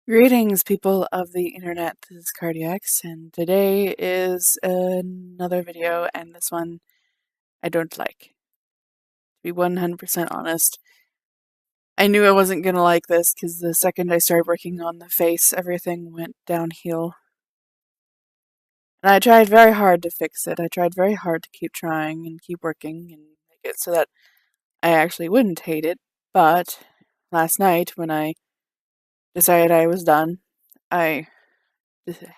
Greetings, people of the internet. This is Cardiacs, and today is another video, and this one I don't like. To be 100% honest, I knew I wasn't gonna like this because the second I started working on the face, everything went downhill. And I tried very hard to fix it. I tried very hard to keep trying and keep working and make it so that I actually wouldn't hate it. But last night, when I decided I was done, I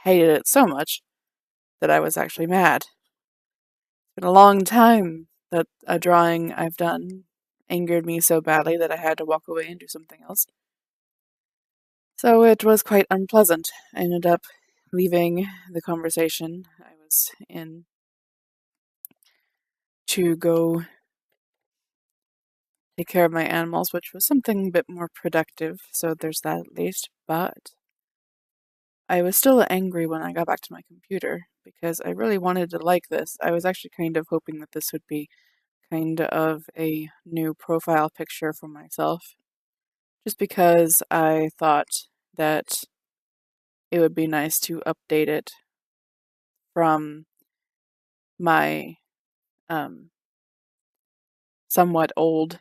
hated it so much that I was actually mad. It's been a long time that a drawing I've done angered me so badly that I had to walk away and do something else. So it was quite unpleasant. I ended up leaving the conversation I was in to go take care of my animals, which was something a bit more productive, so there's that at least. But I was still angry when I got back to my computer because I really wanted to like this. I was actually kind of hoping that this would be kind of a new profile picture for myself, just because I thought that it would be nice to update it from my somewhat old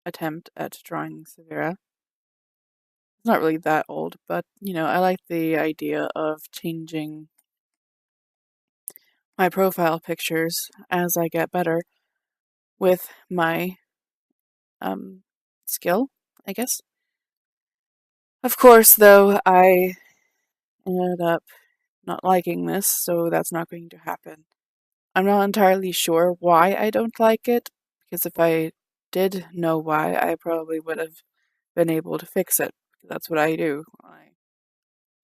attempt at drawing Severa. It's not really that old, but I like the idea of changing my profile pictures as I get better with my skill, I guess. Of course, though, I ended up not liking this, so that's not going to happen. I'm not entirely sure why I don't like it, because if I did know why, I probably would have been able to fix it. That's what I do. I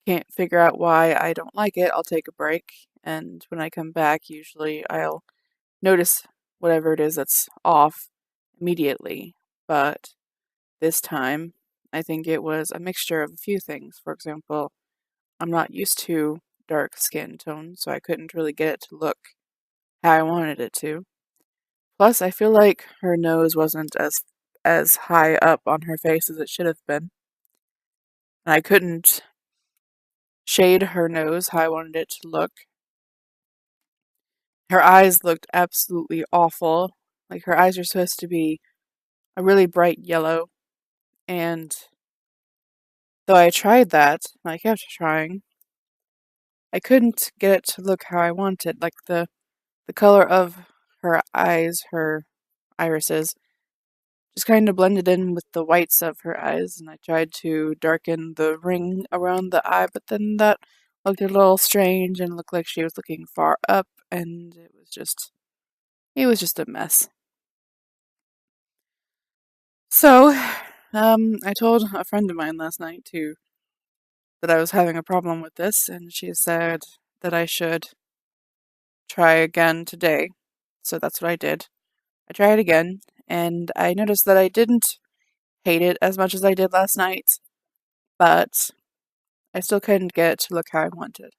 can't figure out why I don't like it, I'll take a break, and when I come back, usually I'll notice whatever it is that's off immediately. But this time, I think it was a mixture of a few things. For example, I'm not used to dark skin tone, so I couldn't really get it to look how I wanted it to. Plus, I feel like her nose wasn't as high up on her face as it should have been. And I couldn't shade her nose how I wanted it to look. Her eyes looked absolutely awful. Like, her eyes are supposed to be a really bright yellow, and though I tried that, and I kept trying, I couldn't get it to look how I wanted. Like, the color of her eyes, her irises, just kind of blended in with the whites of her eyes, and I tried to darken the ring around the eye, but then that looked a little strange and looked like she was looking far up, and it was just a mess. So, I told a friend of mine last night too that I was having a problem with this, and she said that I should try again today. So that's what I did. I tried again, and I noticed that I didn't hate it as much as I did last night, but I still couldn't get it to look how I wanted.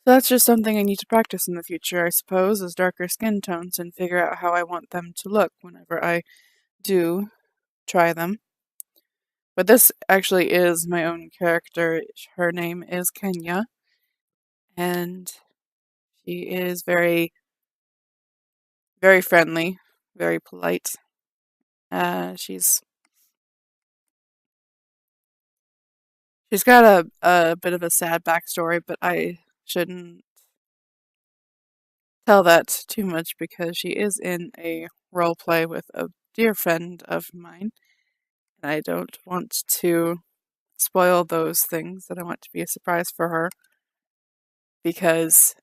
So that's just something I need to practice in the future, I suppose, is darker skin tones and figure out how I want them to look whenever I do try them. But this actually is my own character. Her name is Kenya, and she is very, very friendly, very polite. She's got a bit of a sad backstory, but I shouldn't tell that too much because she is in a role play with a dear friend of mine, and I don't want to spoil those things that I want to be a surprise for her because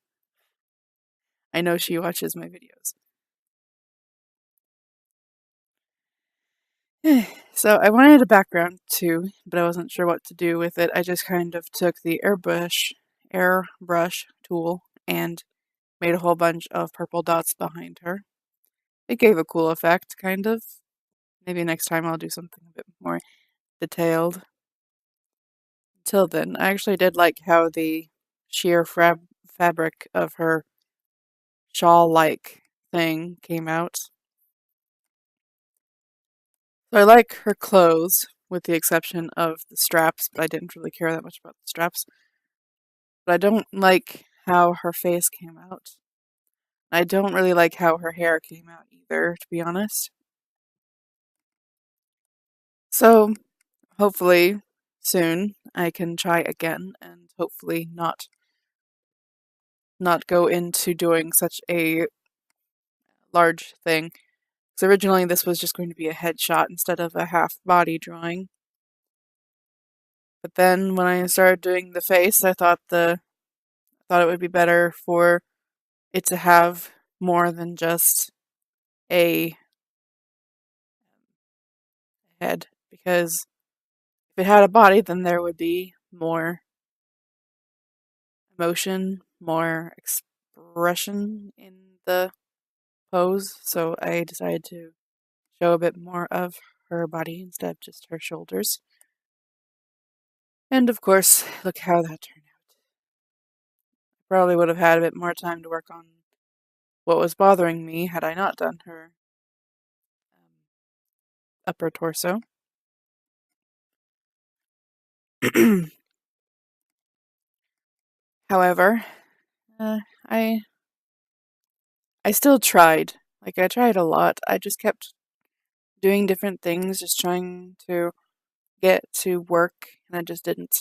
I know she watches my videos. So I wanted a background too, but I wasn't sure what to do with it. I just kind of took the airbrush tool and made a whole bunch of purple dots behind her. It gave a cool effect, kind of. Maybe next time I'll do something a bit more detailed. Until then, I actually did like how the sheer fabric of her shawl-like thing came out. So I like her clothes, with the exception of the straps, but I didn't really care that much about the straps. But I don't like how her face came out. I don't really like how her hair came out either, to be honest. So, hopefully, soon I can try again and hopefully not go into doing such a large thing. Because originally this was just going to be a headshot instead of a half body drawing. But then when I started doing the face, I thought it would be better for it to have more than just a head, because if it had a body, then there would be more emotion, more expression in the pose. So I decided to show a bit more of her body instead of just her shoulders. And of course, look how that turned out. Probably would have had a bit more time to work on what was bothering me had I not done her upper torso. However, I still tried. Like, I tried a lot. I just kept doing different things, just trying to get to work, and I just didn't.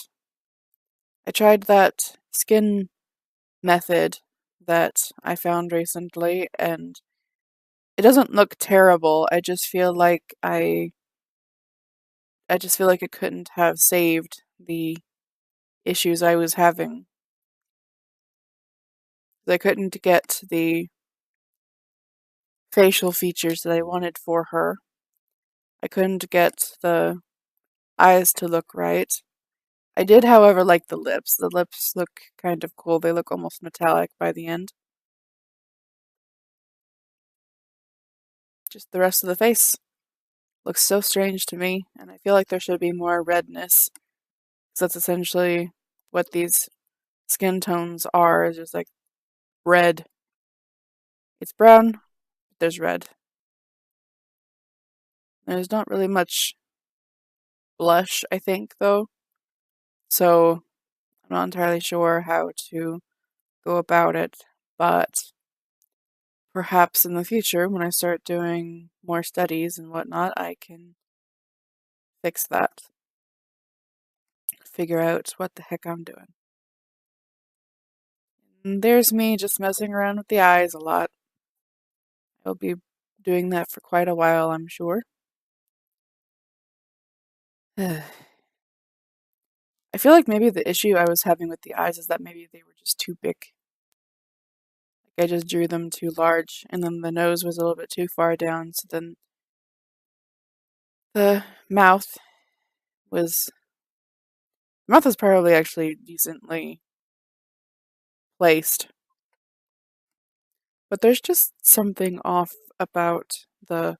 I tried that skin method that I found recently, and it doesn't look terrible. I just feel like I couldn't have saved the issues I was having. I couldn't get the facial features that I wanted for her. I couldn't get the eyes to look right. I did, however, like the lips. The lips look kind of cool. They look almost metallic by the end. Just the rest of the face looks so strange to me, and I feel like there should be more redness. Because that's essentially what these skin tones are, is just like red. It's brown, but there's red. There's not really much blush, I think, though. So I'm not entirely sure how to go about it, but perhaps in the future, when I start doing more studies and whatnot, I can fix that. Figure out what the heck I'm doing. And there's me just messing around with the eyes a lot. I'll be doing that for quite a while, I'm sure. I feel like maybe the issue I was having with the eyes is that maybe they were just too big. Like I just drew them too large, and then the nose was a little bit too far down, so then the mouth was probably actually decently placed. But there's just something off about the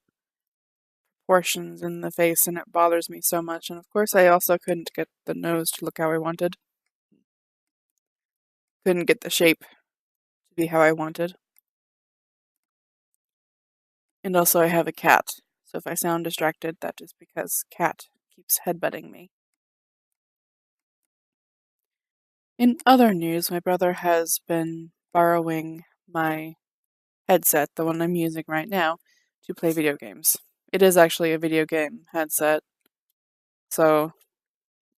proportions in the face, and it bothers me so much. And of course, I also couldn't get the nose to look how I wanted. Couldn't get the shape to be how I wanted. And also, I have a cat, so if I sound distracted, that is because cat keeps headbutting me. In other news, my brother has been borrowing my headset, the one I'm using right now, to play video games. It is actually a video game headset, so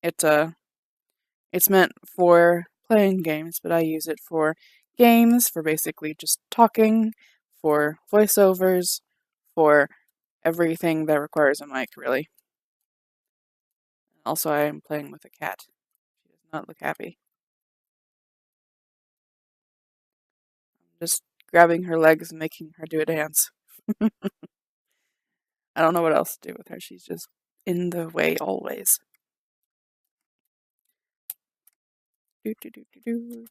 it's meant for playing games, but I use it for games, for basically just talking, for voiceovers, for everything that requires a mic, really. Also, I am playing with a cat. She does not look happy. I'm just grabbing her legs and making her do a dance. I don't know what else to do with her. She's just in the way always. Do, do, do, do, do.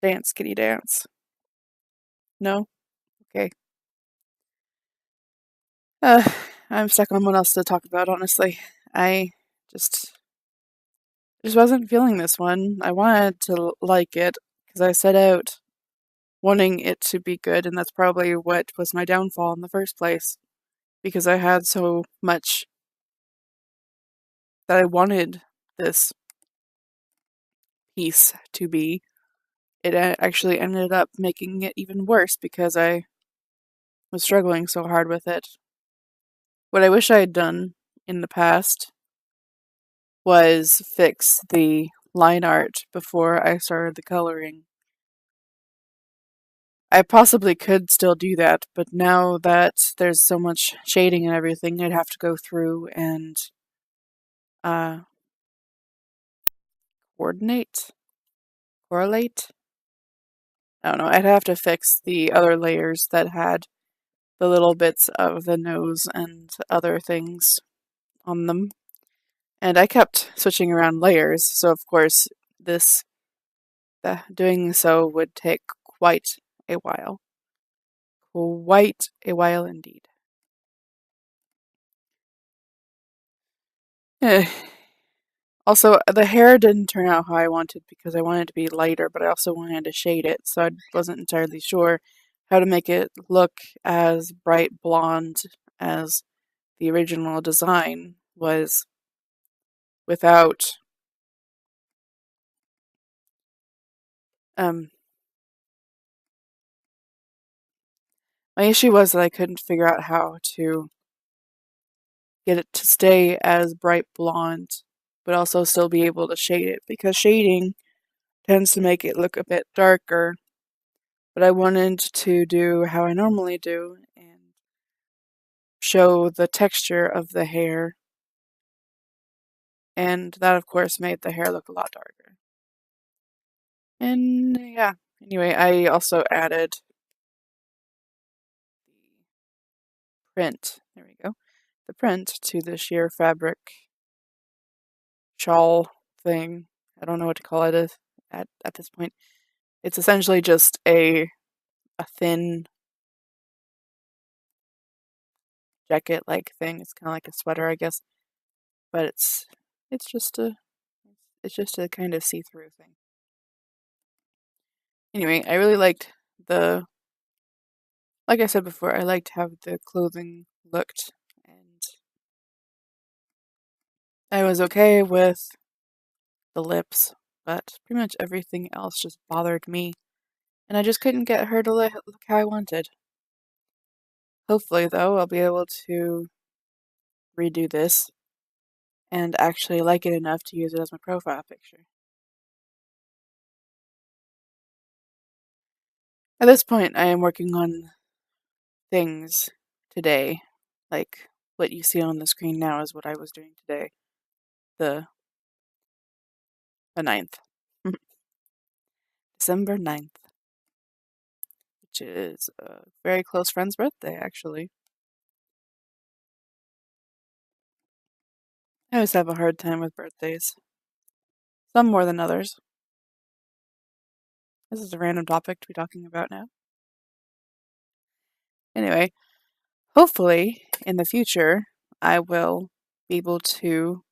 Dance, kitty, dance. No? Okay. I'm stuck on what else to talk about, honestly. I just wasn't feeling this one. I wanted to like it, because I set out wanting it to be good, and that's probably what was my downfall in the first place. Because I had so much that I wanted this piece to be, it actually ended up making it even worse because I was struggling so hard with it. What I wish I had done in the past was fix the line art before I started the coloring. I possibly could still do that, but now that there's so much shading and everything, I'd have to go through and correlate. I don't know, I'd have to fix the other layers that had the little bits of the nose and other things on them. And I kept switching around layers, so of course doing so would take quite a while. Quite a while indeed. Also, the hair didn't turn out how I wanted because I wanted it to be lighter, but I also wanted to shade it, so I wasn't entirely sure how to make it look as bright blonde as the original design was without my issue was that I couldn't figure out how to get it to stay as bright blonde, but also still be able to shade it, because shading tends to make it look a bit darker. But I wanted to do how I normally do and show the texture of the hair, and that of course made the hair look a lot darker. And yeah, anyway, I also added the print, there we go, the print to the sheer fabric shawl thing. I don't know what to call it at this point. It's essentially just a thin jacket-like thing. It's kind of like a sweater, I guess, but it's just a kind of see-through thing. Anyway, I really liked like I said before, I liked how the clothing looked, and I was okay with the lips, but pretty much everything else just bothered me, and I just couldn't get her to look how I wanted. Hopefully, though, I'll be able to redo this and actually like it enough to use it as my profile picture. At this point, I am working on things today, like what you see on the screen now is what I was doing today, the 9th. December 9th, which is a very close friend's birthday, actually. I always have a hard time with birthdays. Some more than others. This is a random topic to be talking about now. Anyway, hopefully, in the future, I will be able to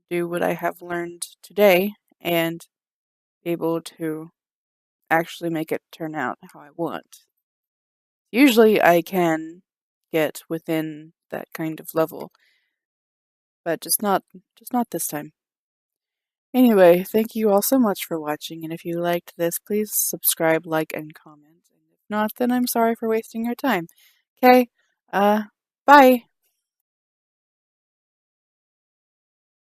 do what I have learned today and be able to actually make it turn out how I want. Usually I can get within that kind of level, but just not this time. Anyway, thank you all so much for watching, and if you liked this, please subscribe, like, and comment. And if not, then I'm sorry for wasting your time. Okay, bye!